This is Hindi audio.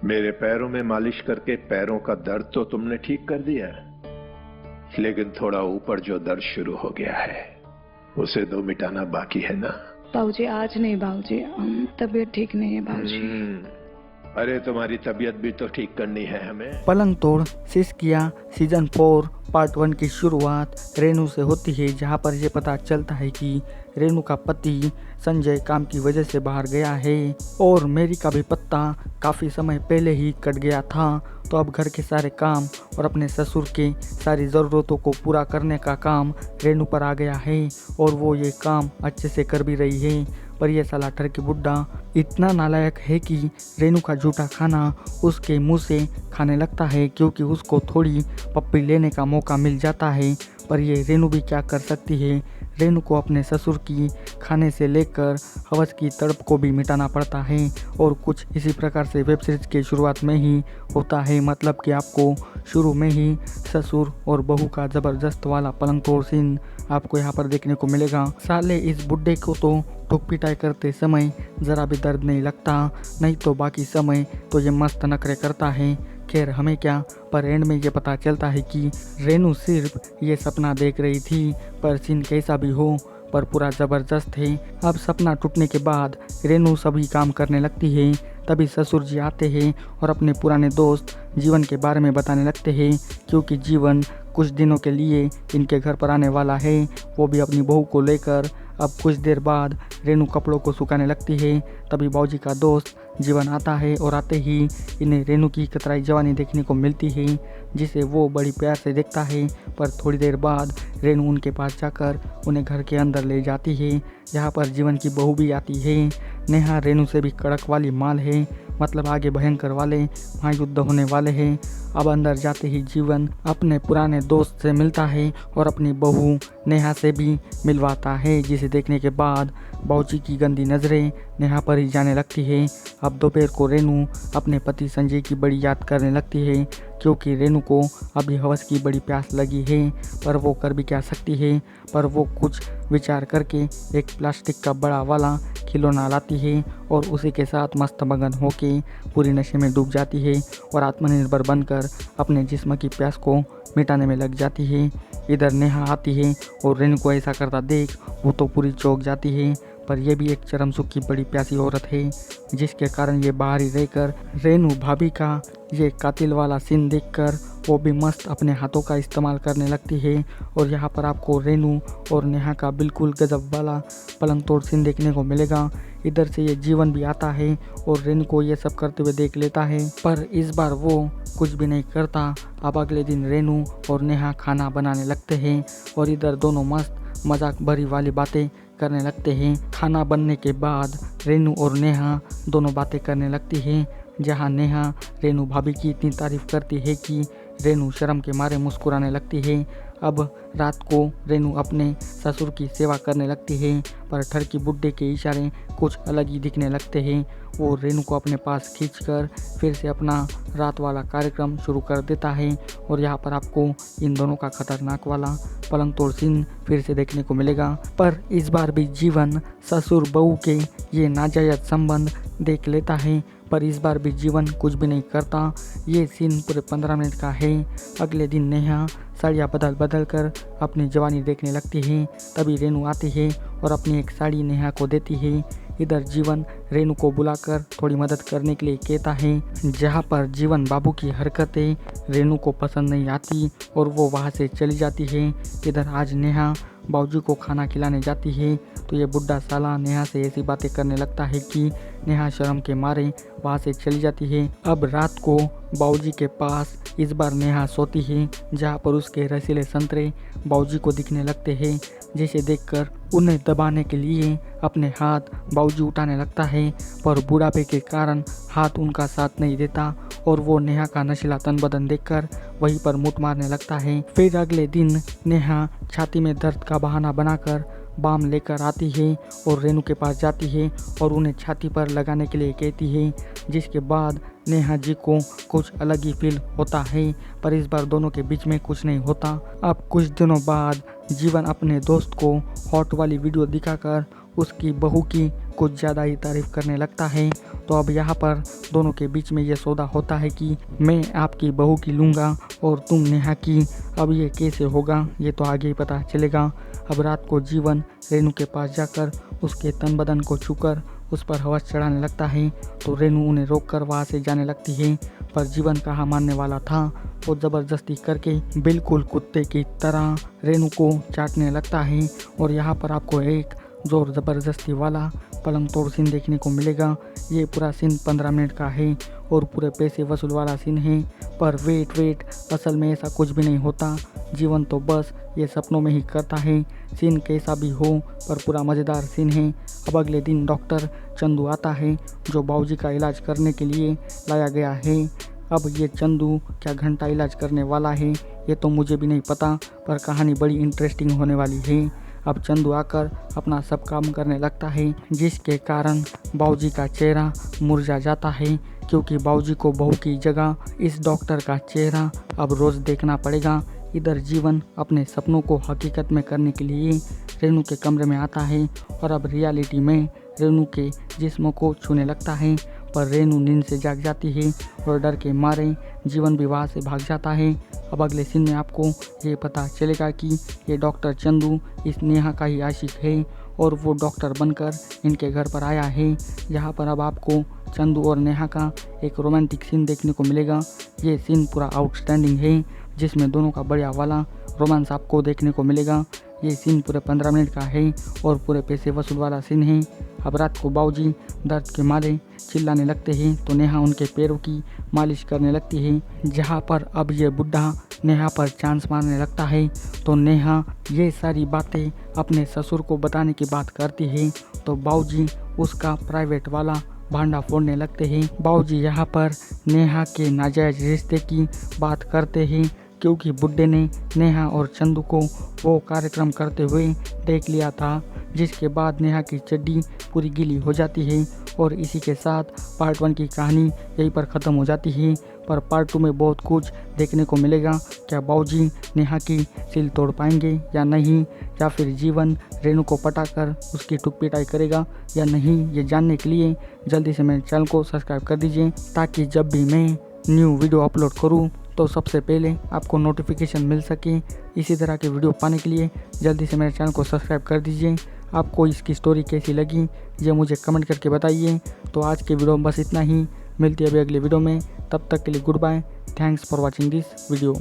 मेरे पैरों में मालिश करके पैरों का दर्द तो तुमने ठीक कर दिया, लेकिन थोड़ा ऊपर जो दर्द शुरू हो गया है उसे तो मिटाना बाकी है ना। बाबूजी आज नहीं बाबूजी, तबीयत ठीक नहीं है बाबूजी। अरे तुम्हारी तबीयत भी तो ठीक करनी है हमें। पलंग तोड़ सिसकिया सीजन 4 पार्ट 1 की शुरुआत रेनू से होती है, जहां पर ये पता चलता है कि रेनू का पति संजय काम की वजह से बाहर गया है और मेरी का भी पत्ता काफ़ी समय पहले ही कट गया था। तो अब घर के सारे काम और अपने ससुर के सारी ज़रूरतों को पूरा करने का काम रेनू पर आ गया है और वो ये काम अच्छे से कर भी रही है। पर यह साला ठरकी बुड्ढा इतना नालायक है कि रेनू का झूठा खाना उसके मुंह से खाने लगता है, क्योंकि उसको थोड़ी पप्पी लेने का मौका मिल जाता है। पर ये रेनू भी क्या कर सकती है, रेनू को अपने ससुर की खाने से लेकर हवस की तड़प को भी मिटाना पड़ता है। और कुछ इसी प्रकार से वेब सीरीज के शुरुआत में ही होता है, मतलब कि आपको शुरू में ही ससुर और बहू का ज़बरदस्त वाला पलंग तोड़ सीन आपको यहाँ पर देखने को मिलेगा। साले इस बुड्ढे को तो ठोक पिटाई करते समय ज़रा भी दर्द नहीं लगता, नहीं तो बाकी समय तो ये मस्त नखरे करता है। खैर हमें क्या, पर एंड में ये पता चलता है कि रेनू सिर्फ ये सपना देख रही थी। पर सीन कैसा भी हो पर पूरा ज़बरदस्त है। अब सपना टूटने के बाद रेनू सभी काम करने लगती है। तभी ससुर जी आते हैं और अपने पुराने दोस्त जीवन के बारे में बताने लगते हैं, क्योंकि जीवन कुछ दिनों के लिए इनके घर पर आने वाला है, वो भी अपनी बहू को लेकर। अब कुछ देर बाद रेनू कपड़ों को सुखाने लगती है। तभी बाबूजी का दोस्त जीवन आता है और आते ही इन्हें रेनू की कतराई जवानी देखने को मिलती है, जिसे वो बड़ी प्यार से देखता है। पर थोड़ी देर बाद रेनू उनके पास जाकर उन्हें घर के अंदर ले जाती है, जहाँ पर जीवन की बहू भी आती है। नेहा रेनू से भी कड़क वाली माल है, मतलब आगे भयंकर वाले महायुद्ध होने वाले हैं। अब अंदर जाते ही जीवन अपने पुराने दोस्त से मिलता है और अपनी बहू नेहा से भी मिलवाता है, जिसे देखने के बाद बाबूजी की गंदी नज़रें नेहा पर ही जाने लगती है। अब दोपहर को रेनू अपने पति संजय की बड़ी याद करने लगती है, क्योंकि रेनू को अभी हवस की बड़ी प्यास लगी है। पर वो कर भी क्या सकती है, पर वो कुछ विचार करके एक प्लास्टिक का बड़ा वाला खिलौना लाती है और उसी के साथ मस्त मगन होके पूरी नशे में डूब जाती है और आत्मनिर्भर बनकर अपने जिस्म की प्यास को मिटाने में लग जाती है। इधर नेहा आती है और रेनू को ऐसा करता देख वो तो पूरी चौंक जाती है। पर यह भी एक चरम सुख की बड़ी प्यासी औरत है, जिसके कारण ये बाहर ही रहकर रेनू भाभी का ये कातिल वाला सीन देखकर वो भी मस्त अपने हाथों का इस्तेमाल करने लगती है। और यहाँ पर आपको रेनू और नेहा का बिल्कुल गजब वाला पलंग तोड़ सीन देखने को मिलेगा। इधर से ये जीवन भी आता है और रेनू को ये सब करते हुए देख लेता है, पर इस बार वो कुछ भी नहीं करता। अब अगले दिन रेनू और नेहा खाना बनाने लगते हैं और इधर दोनों मस्त मजाक भरी वाली बातें करने लगते हैं। खाना बनने के बाद रेनू और नेहा दोनों बातें करने लगती हैं, जहां नेहा रेनू भाभी की इतनी तारीफ करती है कि रेनू शर्म के मारे मुस्कुराने लगती है। अब रात को रेनू अपने ससुर की सेवा करने लगती है, पर ठरकी बुड्ढे के इशारे कुछ अलग ही दिखने लगते हैं। वो रेनू को अपने पास खींचकर फिर से अपना रात वाला कार्यक्रम शुरू कर देता है और यहाँ पर आपको इन दोनों का खतरनाक वाला पलंग तोड़ सीन फिर से देखने को मिलेगा। पर इस बार भी जीवन ससुर बहू के ये नाजायज संबंध देख लेता है, पर इस बार भी जीवन कुछ भी नहीं करता। ये सीन पूरे 15 मिनट का है। अगले दिन नेहा साड़ियाँ बदल बदल कर अपनी जवानी देखने लगती है। तभी रेनू आती है और अपनी एक साड़ी नेहा को देती है। इधर जीवन रेनू को बुलाकर थोड़ी मदद करने के लिए कहता है, जहाँ पर जीवन बाबू की हरकतें रेनू को पसंद नहीं आती और वो वहाँ से चली जाती है। इधर आज नेहा बाबूजी को खाना खिलाने जाती है, तो ये बुड्ढा साला नेहा से ऐसी बातें करने लगता है कि नेहा शर्म के मारे वहाँ से चली जाती है। अब रात को बाबूजी के पास इस बार नेहा सोती है, जहाँ पर उसके रसीले संतरे बाबूजी को दिखने लगते हैं, जिसे देखकर उन्हें दबाने के लिए अपने हाथ बाबूजी उठाने लगता है, पर बुढ़ापे के कारण हाथ उनका साथ नहीं देता और वो नेहा का नशीला तन बदन देखकर वहीं पर मुट मारने लगता है। फिर अगले दिन नेहा छाती में दर्द का बहाना बनाकर बाम लेकर आती है और रेनू के पास जाती है और उन्हें छाती पर लगाने के लिए कहती है, जिसके बाद नेहा जी को कुछ अलग ही फील होता है। पर इस बार दोनों के बीच में कुछ नहीं होता। अब कुछ दिनों बाद जीवन अपने दोस्त को हॉट वाली वीडियो दिखाकर उसकी बहू की कुछ ज़्यादा ही तारीफ करने लगता है। तो अब यहाँ पर दोनों के बीच में ये सौदा होता है कि मैं आपकी बहू की लूँगा और तुम नेहा की। अब ये कैसे होगा ये तो आगे ही पता चलेगा। अब रात को जीवन रेनू के पास जाकर उसके तन बदन को छूकर उस पर हवस चढ़ाने लगता है। तो रेनू उन्हें रोककर वहाँ से जाने लगती है, पर जीवन कहाँ मानने वाला था। वो ज़बरदस्ती करके बिल्कुल कुत्ते की तरह रेनू को चाटने लगता है। और यहाँ पर आपको एक जोर ज़बरदस्ती वाला पलंग तोड़ सीन देखने को मिलेगा। ये पूरा सीन 15 मिनट का है और पूरे पैसे वसूल वाला सीन है। पर वेट असल में ऐसा कुछ भी नहीं होता। जीवन तो बस ये सपनों में ही करता है। सीन कैसा भी हो पर पूरा मज़ेदार सीन है। अब अगले दिन डॉक्टर चंदू आता है जो बाबूजी का इलाज करने के लिए लाया गया है। अब ये चंदू क्या घंटा इलाज करने वाला है ये तो मुझे भी नहीं पता, पर कहानी बड़ी इंटरेस्टिंग होने वाली है। अब चंदू आकर अपना सब काम करने लगता है, जिसके कारण बाबूजी का चेहरा मुरझा जाता है, क्योंकि बाबूजी को बहू की जगह इस डॉक्टर का चेहरा अब रोज़ देखना पड़ेगा। इधर जीवन अपने सपनों को हकीकत में करने के लिए रेनू के कमरे में आता है और अब रियलिटी में रेनू के जिस्म को छूने लगता है। पर रेनू नींद से जाग जाती है और डर के मारे जीवन भी वहाँ से भाग जाता है। अब अगले सीन में आपको ये पता चलेगा कि ये डॉक्टर चंदू इस नेहा का ही आशिक है और वो डॉक्टर बनकर इनके घर पर आया है। यहाँ पर अब आपको चंदू और नेहा का एक रोमांटिक सीन देखने को मिलेगा। ये सीन पूरा आउटस्टैंडिंग है, जिसमें दोनों का बढ़िया वाला रोमांस आपको देखने को मिलेगा। ये सीन पूरे 15 मिनट का है और पूरे पैसे वसूल वाला सीन है। अब रात को बाबूजी दर्द के मारे चिल्लाने लगते हैं तो नेहा उनके पैरों की मालिश करने लगती है, जहाँ पर अब ये बुढ़ा नेहा पर चांस मारने लगता है। तो नेहा ये सारी बातें अपने ससुर को बताने की बात करती है तो बाबूजी उसका प्राइवेट वाला भांडा फोड़ने लगते हैं। बाबूजी यहाँ पर नेहा के नाजायज रिश्ते की बात करते हैं, क्योंकि बुड्ढे ने नेहा और चंदू को वो कार्यक्रम करते हुए देख लिया था, जिसके बाद नेहा की चड्डी पूरी गीली हो जाती है। और इसी के साथ पार्ट 1 की कहानी यहीं पर ख़त्म हो जाती है। पर पार्ट 2 में बहुत कुछ देखने को मिलेगा। क्या बाबूजी नेहा की सिल तोड़ पाएंगे या नहीं, या फिर जीवन रेनू को पटाकर उसकी टुक पिटाई करेगा या नहीं, ये जानने के लिए जल्दी से मेरे चैनल को सब्सक्राइब कर दीजिए, ताकि जब भी मैं न्यू वीडियो अपलोड करूँ तो सबसे पहले आपको नोटिफिकेशन मिल सके। इसी तरह के वीडियो पाने के लिए जल्दी से मेरे चैनल को सब्सक्राइब कर दीजिए। आपको इसकी स्टोरी कैसी लगी ये मुझे कमेंट करके बताइए। तो आज के वीडियो में बस इतना ही, मिलती है अभी अगले वीडियो में। तब तक के लिए good bye, thanks for watching this video.